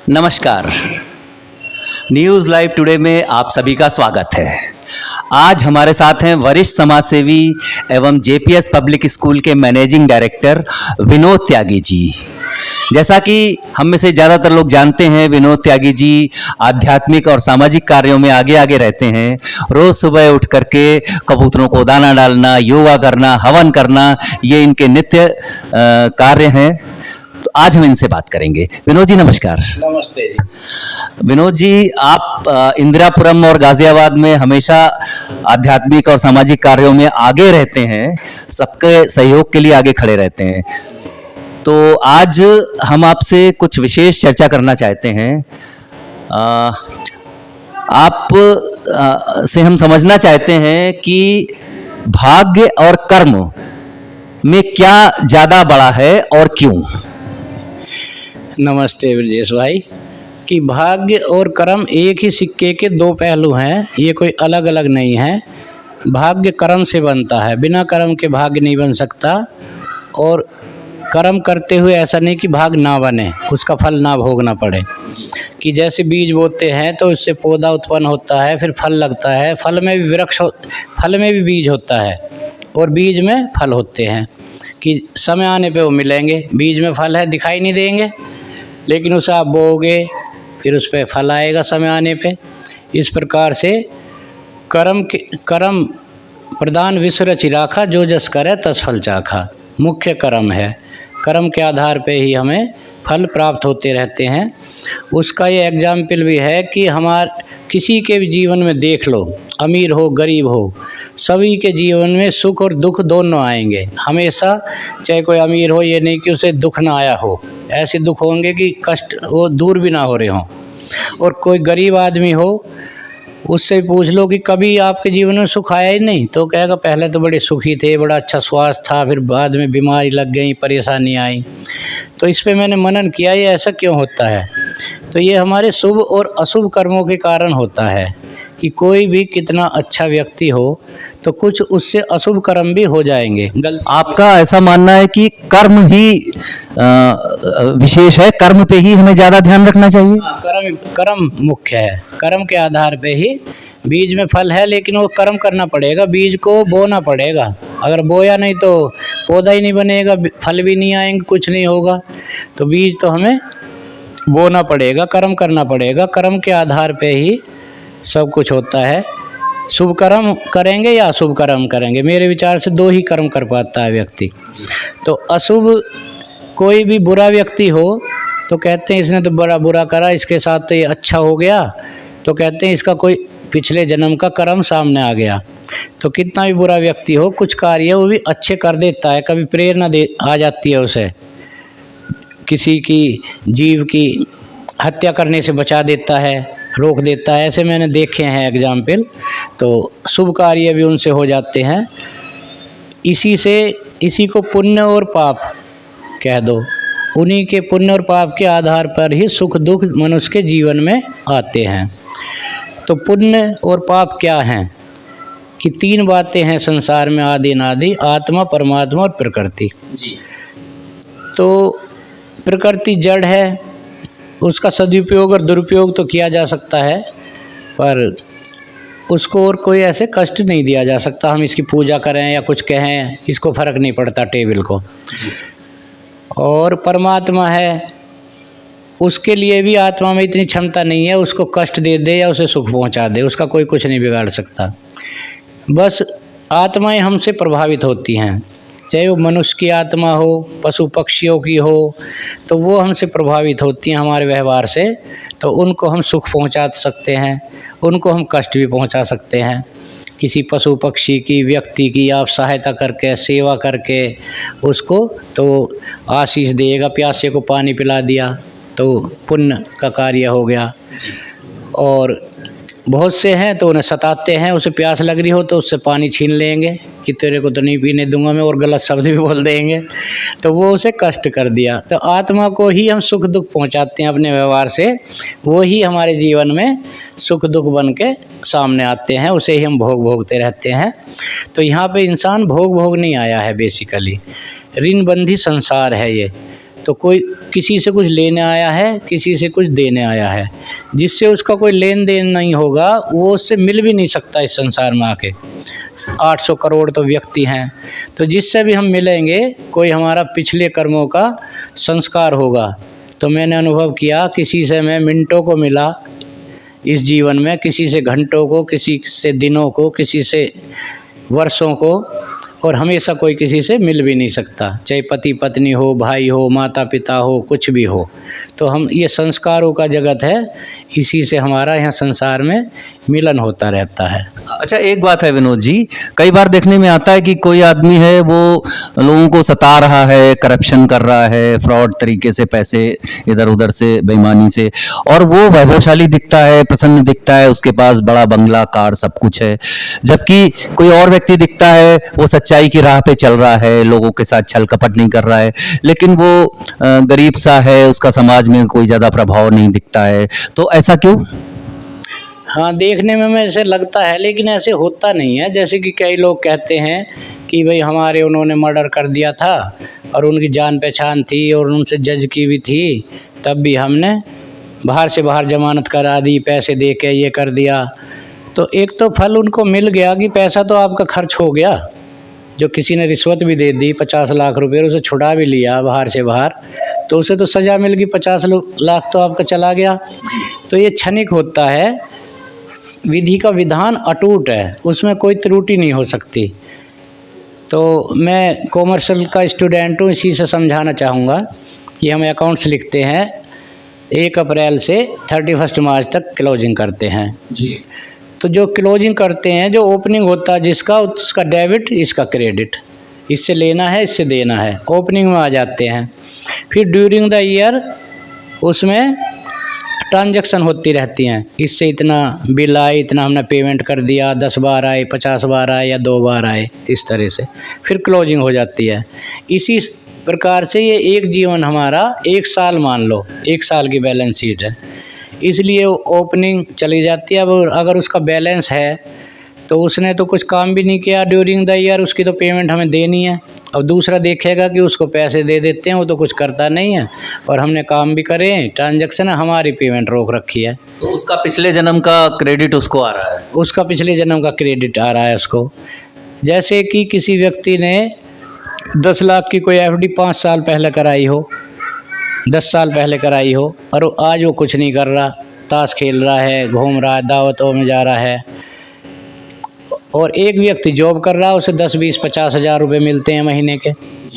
नमस्कार। News live today में आप सभी का स्वागत है। आज हमारे साथ हैं वरिष्ठ समाजसेवी एवं जेपीएस पब्लिक स्कूल के मैनेजिंग डायरेक्टर विनोद त्यागी जी। जैसा कि हम में से ज़्यादातर लोग जानते हैं, विनोद त्यागी जी आध्यात्मिक और सामाजिक कार्यों में आगे आगे रहते हैं। रोज़ सुबह उठ करके कबूतरों को दाना डालना, योगा करना, हवन करना, ये इनके नित्य कार्य हैं। तो आज हम इनसे बात करेंगे। विनोद जी नमस्कार। नमस्ते जी। विनोद जी, आप इंदिरापुरम और गाजियाबाद में हमेशा आध्यात्मिक और सामाजिक कार्यों में आगे रहते हैं, सबके सहयोग के लिए आगे खड़े रहते हैं। तो आज हम आपसे कुछ विशेष चर्चा करना चाहते हैं। आप से हम समझना चाहते हैं कि भाग्य और कर्म में क्या ज़्यादा बड़ा है और क्यों? नमस्ते ब्रजेश भाई। कि भाग्य और कर्म एक ही सिक्के के दो पहलू हैं, ये कोई अलग अलग नहीं है। भाग्य कर्म से बनता है, बिना कर्म के भाग्य नहीं बन सकता। और कर्म करते हुए ऐसा नहीं कि भाग्य ना बने, उसका फल ना भोगना पड़े। कि जैसे बीज बोते हैं तो इससे पौधा उत्पन्न होता है, फिर फल लगता है, फल में भी फल में भी बीज होता है और बीज में फल होते हैं। कि समय आने पे वो मिलेंगे। बीज में फल है, दिखाई नहीं देंगे, लेकिन उसे आप बोओगे, फिर उस पर फल आएगा समय आने पे। इस प्रकार से कर्म प्रधान विश्व रचि राखा, जो जस करे तस फल चाखा। मुख्य कर्म है, कर्म के आधार पे ही हमें फल प्राप्त होते रहते हैं। उसका ये एग्जाम्पल भी है कि किसी के भी जीवन में देख लो, अमीर हो गरीब हो, सभी के जीवन में सुख और दुख दोनों आएंगे हमेशा। चाहे कोई अमीर हो, ये नहीं कि उसे दुख ना आया हो, ऐसे दुख होंगे कि कष्ट वो दूर भी ना हो रहे हों। और कोई गरीब आदमी हो, उससे पूछ लो कि कभी आपके जीवन में सुख आया ही नहीं, तो कहेगा पहले तो बड़े सुखी थे, बड़ा अच्छा स्वास्थ्य था, फिर बाद में बीमारी लग गई, परेशानी आई। तो इस पे मैंने मनन किया, ये ऐसा क्यों होता है। तो ये हमारे शुभ और अशुभ कर्मों के कारण होता है। कि कोई भी कितना अच्छा व्यक्ति हो तो कुछ उससे अशुभ कर्म भी हो जाएंगे। आपका ऐसा मानना है कि कर्म ही विशेष है, कर्म पे ही हमें ज़्यादा ध्यान रखना चाहिए? कर्म मुख्य है, कर्म के आधार पे ही बीज में फल है, लेकिन वो कर्म करना पड़ेगा, बीज को बोना पड़ेगा। अगर बोया नहीं तो पौधा ही नहीं बनेगा, फल भी नहीं आएंगे, कुछ नहीं होगा। तो बीज तो हमें बोना पड़ेगा, कर्म करना पड़ेगा। कर्म के आधार पे ही सब कुछ होता है। शुभ कर्म करेंगे या अशुभ कर्म करेंगे, मेरे विचार से दो ही कर्म कर पाता है व्यक्ति। तो अशुभ, कोई भी बुरा व्यक्ति हो तो कहते हैं इसने तो बड़ा बुरा करा, इसके साथ तो ये अच्छा हो गया, तो कहते हैं इसका कोई पिछले जन्म का कर्म सामने आ गया। तो कितना भी बुरा व्यक्ति हो, कुछ कार्य वो भी अच्छे कर देता है। कभी प्रेरणा आ जाती है उसे, किसी की जीव की हत्या करने से बचा देता है, रोक देता है। ऐसे मैंने देखे हैं एग्जाम्पल। तो शुभ कार्य भी उनसे हो जाते हैं। इसी को पुण्य और पाप कह दो। उन्हीं के पुण्य और पाप के आधार पर ही सुख दुख मनुष्य के जीवन में आते हैं। तो पुण्य और पाप क्या हैं? कि तीन बातें हैं संसार में, आदि अनादि, आत्मा, परमात्मा और प्रकृति। तो प्रकृति जड़ है, उसका सदुपयोग और दुरुपयोग तो किया जा सकता है, पर उसको और कोई ऐसे कष्ट नहीं दिया जा सकता। हम इसकी पूजा करें या कुछ कहें, इसको फर्क नहीं पड़ता टेबल को। और परमात्मा है, उसके लिए भी आत्मा में इतनी क्षमता नहीं है, उसको कष्ट दे दे या उसे सुख पहुंचा दे, उसका कोई कुछ नहीं बिगाड़ सकता। बस आत्माएं हमसे प्रभावित होती हैं, चाहे वो मनुष्य की आत्मा हो, पशु पक्षियों की हो, तो वो हमसे प्रभावित होती हैं हमारे व्यवहार से। तो उनको हम सुख पहुंचा सकते हैं, उनको हम कष्ट भी पहुंचा सकते हैं। किसी पशु पक्षी की, व्यक्ति की आप सहायता करके, सेवा करके उसको, तो आशीष देगा। प्यासे को पानी पिला दिया तो पुण्य का कार्य हो गया। और बहुत से हैं तो उन्हें सताते हैं, उसे प्यास लग रही हो तो उससे पानी छीन लेंगे कि तेरे को तो नहीं पीने दूंगा मैं, और गलत शब्द भी बोल देंगे, तो वो उसे कष्ट कर दिया। तो आत्मा को ही हम सुख दुख पहुंचाते हैं अपने व्यवहार से, वो ही हमारे जीवन में सुख दुख बन के सामने आते हैं, उसे ही हम भोगते रहते हैं। तो यहाँ पे इंसान भोग नहीं आया है, बेसिकली ऋणबंधी संसार है ये। तो कोई किसी से कुछ लेने आया है, किसी से कुछ देने आया है। जिससे उसका कोई लेन देन नहीं होगा वो उससे मिल भी नहीं सकता इस संसार में आके। 800 करोड़ तो व्यक्ति हैं, तो जिससे भी हम मिलेंगे कोई हमारा पिछले कर्मों का संस्कार होगा। तो मैंने अनुभव किया, किसी से मैं मिनटों को मिला इस जीवन में, किसी से घंटों को, किसी से दिनों को, किसी से वर्षों को, और हमेशा कोई किसी से मिल भी नहीं सकता, चाहे पति पत्नी हो, भाई हो, माता पिता हो, कुछ भी हो। तो हम ये संस्कारों का जगत है, इसी से हमारा यहाँ संसार में मिलन होता रहता है। अच्छा, एक बात है विनोद जी, कई बार देखने में आता है कि कोई आदमी है वो लोगों को सता रहा है, करप्शन कर रहा है, फ्रॉड तरीके से पैसे इधर उधर से बेईमानी से, और वो वैभवशाली दिखता है, प्रसन्न दिखता है, उसके पास बड़ा बंगला, कार, सब कुछ है। जबकि कोई और व्यक्ति दिखता है वो सच्चाई की राह पे चल रहा है, लोगों के साथ छल कपट नहीं कर रहा है, लेकिन वो गरीब सा है, उसका समाज में कोई ज़्यादा प्रभाव नहीं दिखता है। तो ऐसा क्यों? हाँ, देखने में ऐसे लगता है, लेकिन ऐसे होता नहीं है। जैसे कि कई लोग कहते हैं कि भाई हमारे उन्होंने मर्डर कर दिया था और उनकी जान पहचान थी और उनसे जज की भी थी, तब भी हमने बाहर से बाहर जमानत करा दी, पैसे दे के ये कर दिया। तो एक तो फल उनको मिल गया कि पैसा तो आपका खर्च हो गया। जो किसी ने रिश्वत भी दे दी 50 लाख रुपए, उसे छुड़ा भी लिया बाहर से बाहर, तो उसे तो सज़ा मिल गई, 50 लाख तो आपका चला गया। तो ये क्षणिक होता है, विधि का विधान अटूट है, उसमें कोई त्रुटि नहीं हो सकती। तो मैं कॉमर्शियल का स्टूडेंट हूँ, इसी से समझाना चाहूँगा कि हम अकाउंट्स लिखते हैं, 1 अप्रैल से 31 मार्च तक क्लोजिंग करते हैं जी। तो जो क्लोजिंग करते हैं, जो ओपनिंग होता है जिसका, उसका डेबिट, इसका क्रेडिट, इससे लेना है, इससे देना है, ओपनिंग में आ जाते हैं। फिर ड्यूरिंग द ईयर उसमें ट्रांजैक्शन होती रहती हैं, इससे इतना बिल आए, इतना हमने पेमेंट कर दिया, 10 बार आए, 50 बार आए या 2 बार आए, इस तरह से फिर क्लोजिंग हो जाती है। इसी प्रकार से ये एक जीवन हमारा 1 साल, मान लो 1 साल की बैलेंस शीट है, इसलिए ओपनिंग चली जाती है। अब अगर उसका बैलेंस है तो उसने तो कुछ काम भी नहीं किया ड्यूरिंग द ईयर, उसकी तो पेमेंट हमें देनी है। अब दूसरा देखेगा कि उसको पैसे दे देते हैं, वो तो कुछ करता नहीं है, और हमने काम भी करे, ट्रांजैक्शन है, हमारी पेमेंट रोक रखी है, तो उसका पिछले जन्म का क्रेडिट उसको आ रहा है। उसका पिछले जन्म का क्रेडिट आ रहा है उसको। जैसे कि किसी व्यक्ति ने 10 लाख की कोई एफडी 5 साल पहले कराई हो, 10 साल पहले कराई हो, और आज वो कुछ नहीं कर रहा, ताश खेल रहा है, घूम रहा है, दावतों में जा रहा है। और एक व्यक्ति जॉब कर रहा है, उसे 10, 20, 50 हज़ार रुपये मिलते हैं महीने के,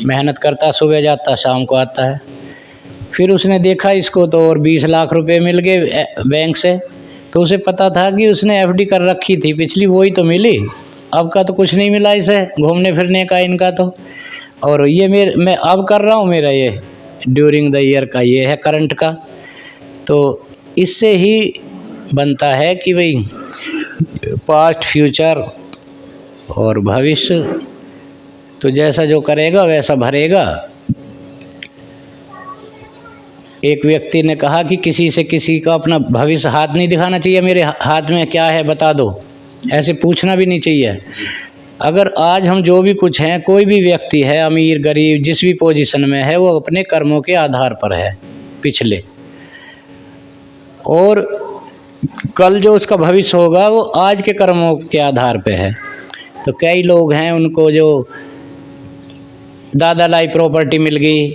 मेहनत करता, सुबह जाता, शाम को आता है। फिर उसने देखा इसको तो और 20 लाख रुपए मिल गए बैंक से, तो उसे पता था कि उसने एफडी कर रखी थी पिछली, वही तो मिली, अब का तो कुछ नहीं मिला इसे, घूमने फिरने का इनका तो। और ये मैं अब कर रहा हूँ, मेरा ये ड्यूरिंग द ईयर का ये है करंट का। तो इससे ही बनता है कि भाई पास्ट, फ्यूचर और भविष्य, तो जैसा जो करेगा वैसा भरेगा। एक व्यक्ति ने कहा कि किसी से किसी का अपना भविष्य हाथ नहीं दिखाना चाहिए, मेरे हाथ में क्या है बता दो, ऐसे पूछना भी नहीं चाहिए। अगर आज हम जो भी कुछ हैं, कोई भी व्यक्ति है, अमीर गरीब, जिस भी पोजीशन में है, वो अपने कर्मों के आधार पर है पिछले, और कल जो उसका भविष्य होगा वो आज के कर्मों के आधार पे है। तो कई लोग हैं उनको जो दादा लाई प्रॉपर्टी मिल गई,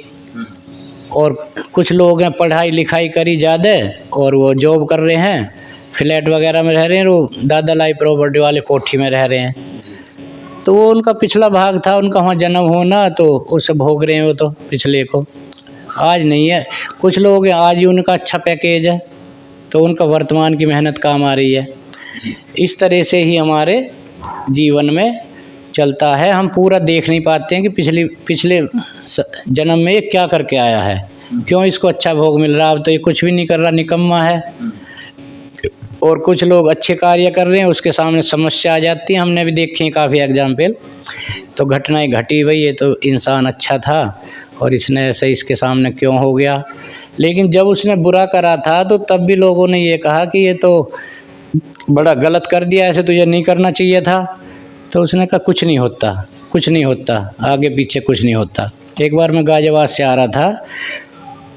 और कुछ लोग हैं पढ़ाई लिखाई करी ज़्यादा और वो जॉब कर रहे हैं, फ्लैट वगैरह में रह रहे हैं, वो दादा लाई प्रॉपर्टी वाले कोठी में रह रहे हैं। तो वो उनका पिछला भाग था, उनका वहाँ जन्म होना, तो उसे भोग रहे हैं वो तो पिछले को, आज नहीं है। कुछ लोग हैं आज ही उनका अच्छा पैकेज है, तो उनका वर्तमान की मेहनत काम आ रही है। इस तरह से ही हमारे जीवन में चलता है। हम पूरा देख नहीं पाते हैं कि पिछले जन्म में ये क्या करके आया है, क्यों इसको अच्छा भोग मिल रहा है। अब तो ये कुछ भी नहीं कर रहा, निकम्मा है। और कुछ लोग अच्छे कार्य कर रहे हैं, उसके सामने समस्या आ जाती है। हमने भी देखे हैं काफ़ी एग्जाम्पल। तो घटनाएं घटी, भाई ये तो इंसान अच्छा था और इसने ऐसे इसके सामने क्यों हो गया। लेकिन जब उसने बुरा करा था तो तब भी लोगों ने ये कहा कि ये तो बड़ा गलत कर दिया, ऐसे तुझे नहीं करना चाहिए था। तो उसने कहा कुछ नहीं होता, कुछ नहीं होता, आगे पीछे कुछ नहीं होता। एक बार मैं गाजियाबाद से आ रहा था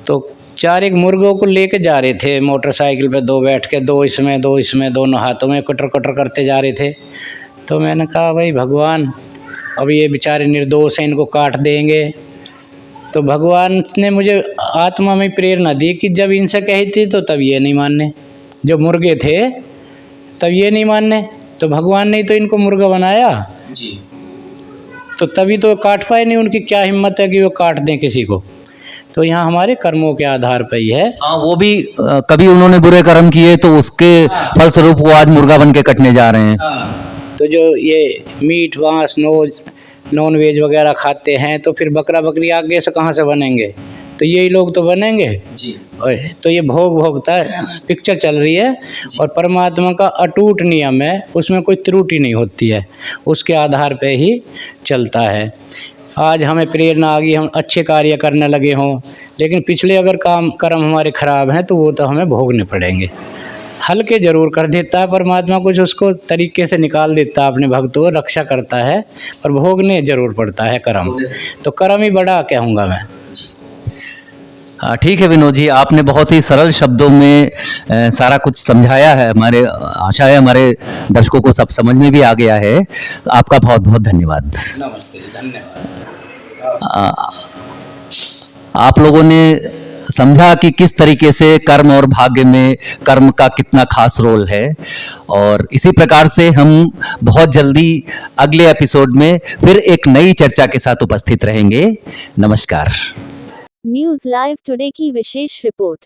तो 4 एक मुर्गों को लेके जा रहे थे मोटरसाइकिल पे, 2 बैठ के, 2 इसमें 2 इसमें, दोनों हाथों में कटर कटर करते जा रहे थे। तो मैंने कहा भाई भगवान, अब ये बेचारे निर्दोष हैं, इनको काट देंगे। तो भगवान ने मुझे आत्मा में प्रेरणा दी कि जब इनसे कही थी तो तब ये नहीं मानने, जो मुर्गे थे तब ये नहीं मानने, तो भगवान ने तो इनको मुर्गा बनाया जी। तो तभी तो काट पाए नहीं। उनकी क्या हिम्मत है कि वो काट दें किसी को। तो यहाँ हमारे कर्मों के आधार पर ही है। हाँ, वो भी कभी उन्होंने बुरे कर्म किए तो उसके फलस्वरूप वो आज मुर्गा बन के कटने जा रहे हैं। तो जो ये मीट मांस नॉन वेज वगैरह खाते हैं, तो फिर बकरा बकरी आगे से कहाँ से बनेंगे, तो यही लोग तो बनेंगे जी। तो ये भोगता पिक्चर चल रही है। और परमात्मा का अटूट नियम है, उसमें कोई त्रुटि नहीं होती है, उसके आधार पे ही चलता है। आज हमें प्रेरणा आ गई, हम अच्छे कार्य करने लगे हों, लेकिन पिछले अगर कर्म हमारे खराब हैं तो वो तो हमें भोगने पड़ेंगे। हल्के जरूर कर देता है परमात्मा, कुछ उसको तरीके से निकाल देता है, अपने भक्तों को रक्षा करता है, पर भोगने जरूर पड़ता है कर्म। तो कर्म ही बड़ा कहूँगा मैं। ठीक है विनोद जी, आपने बहुत ही सरल शब्दों में सारा कुछ समझाया है। हमारे आशा है हमारे दर्शकों को सब समझ में भी आ गया है। आपका बहुत बहुत धन्यवाद। नमस्ते, धन्यवाद। आप लोगों ने समझा कि किस तरीके से कर्म और भाग्य में कर्म का कितना खास रोल है, और इसी प्रकार से हम बहुत जल्दी अगले एपिसोड में फिर एक नई चर्चा के साथ उपस्थित रहेंगे। नमस्कार। न्यूज लाइव टुडे की विशेष रिपोर्ट।